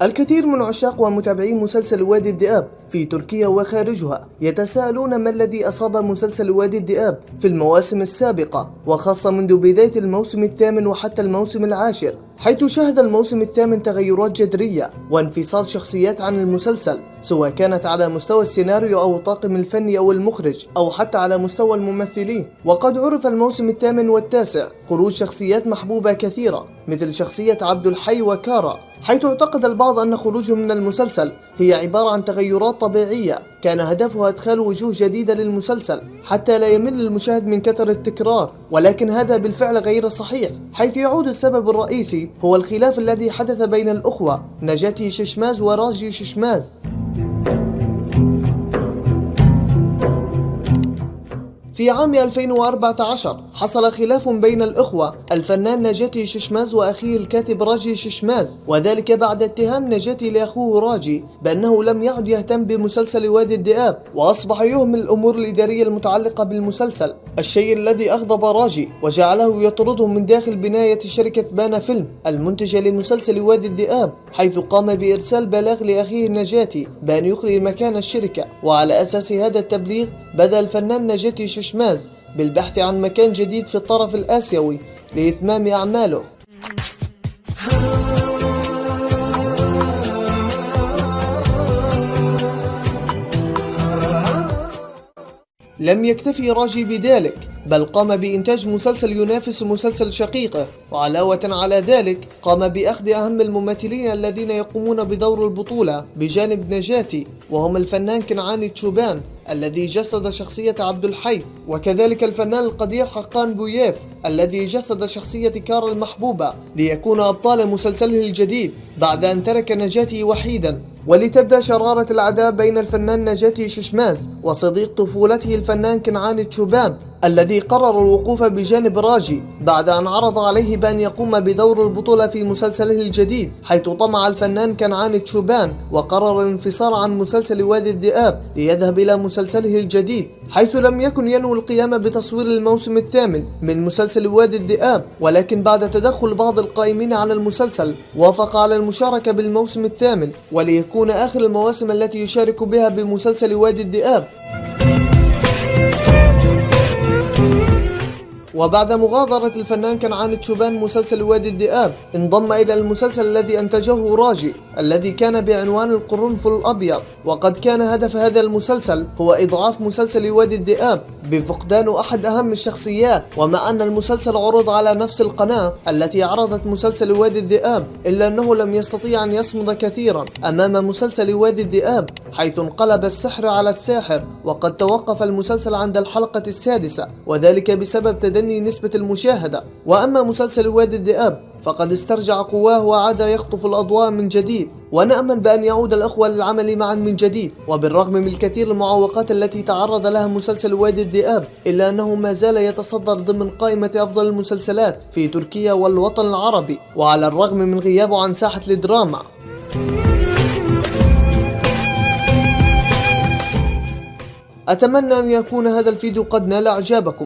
الكثير من عشاق ومتابعي مسلسل وادي الذئاب في تركيا وخارجها يتساءلون ما الذي أصاب مسلسل وادي الذئاب في المواسم السابقة، وخاصة منذ بداية الموسم الثامن وحتى الموسم العاشر، حيث شهد الموسم الثامن تغيرات جذرية وانفصال شخصيات عن المسلسل، سواء كانت على مستوى السيناريو أو الطاقم الفني أو المخرج أو حتى على مستوى الممثلين. وقد عرف الموسم الثامن والتاسع خروج شخصيات محبوبة كثيرة مثل شخصية عبد الحي وكارا، حيث اعتقد البعض أن خروجهم من المسلسل هي عبارة عن تغيرات طبيعية كان هدفها إدخال وجوه جديدة للمسلسل حتى لا يمل المشاهد من كثرة التكرار، ولكن هذا بالفعل غير صحيح، حيث يعود السبب الرئيسي هو الخلاف الذي حدث بين الأخوة نجاتي ششماز وراجي ششماز. في عام 2014 حصل خلاف بين الأخوة الفنان نجاتي ششماز وأخيه الكاتب راجي ششماز، وذلك بعد اتهام نجاتي لأخوه راجي بأنه لم يعد يهتم بمسلسل وادي الذئاب وأصبح يهمل الأمور الإدارية المتعلقة بالمسلسل، الشيء الذي أغضب راجي وجعله يطرده من داخل بناية شركة بانا فيلم المنتجة لمسلسل وادي الذئاب، حيث قام بإرسال بلاغ لأخيه نجاتي بأن يخلي مكان الشركة. وعلى أساس هذا التبليغ بدأ الفنان نجاتي ششماز بالبحث عن مكان جديد في الطرف الآسيوي لإتمام أعماله. لم يكتفي راجي بذلك، بل قام بإنتاج مسلسل ينافس مسلسل شقيقه، وعلاوة على ذلك قام بأخذ أهم الممثلين الذين يقومون بدور البطولة بجانب نجاتي، وهم الفنان كنعان تشوبان الذي جسد شخصية عبد الحي، وكذلك الفنان القدير حقان بوياف الذي جسد شخصية كارا المحبوبة، ليكون أبطال مسلسله الجديد بعد أن ترك نجاتي وحيدا. ولتبدأ شرارة العداء بين الفنان نجاتي ششماز وصديق طفولته الفنان كنعان تشوبان الذي قرر الوقوف بجانب راجي بعد أن عرض عليه بأن يقوم بدور البطولة في مسلسله الجديد، حيث طمع الفنان كنعان تشوبان وقرر الانفصال عن مسلسل وادي الذئاب ليذهب إلى مسلسله الجديد، حيث لم يكن ينوي القيام بتصوير الموسم الثامن من مسلسل وادي الذئاب، ولكن بعد تدخل بعض القائمين على المسلسل وافق على المشاركة بالموسم الثامن وليكون آخر المواسم التي يشارك بها بمسلسل وادي الذئاب. وبعد مغادرة الفنان كنعان تشوبان مسلسل وادي الذئاب انضم إلى المسلسل الذي أنتجه راجي الذي كان بعنوان القرنفل الأبيض، وقد كان هدف هذا المسلسل هو إضعاف مسلسل وادي الذئاب بفقدان أحد أهم الشخصيات. ومع أن المسلسل عرض على نفس القناة التي عرضت مسلسل وادي الذئاب، إلا أنه لم يستطيع أن يصمد كثيرا أمام مسلسل وادي الذئاب، حيث انقلب السحر على الساحر، وقد توقف المسلسل عند الحلقة السادسة، وذلك بسبب تدني نسبة المشاهدة. وأما مسلسل وادي الذئاب فقد استرجع قواه وعاد يخطف الأضواء من جديد، ونأمل بأن يعود الأخوة للعمل معا من جديد. وبالرغم من الكثير المعوقات التي تعرض لها مسلسل وادي الذئاب، إلا أنه ما زال يتصدر ضمن قائمة أفضل المسلسلات في تركيا والوطن العربي، وعلى الرغم من غيابه عن ساحة الدراما. أتمنى أن يكون هذا الفيديو قد نال إعجابكم.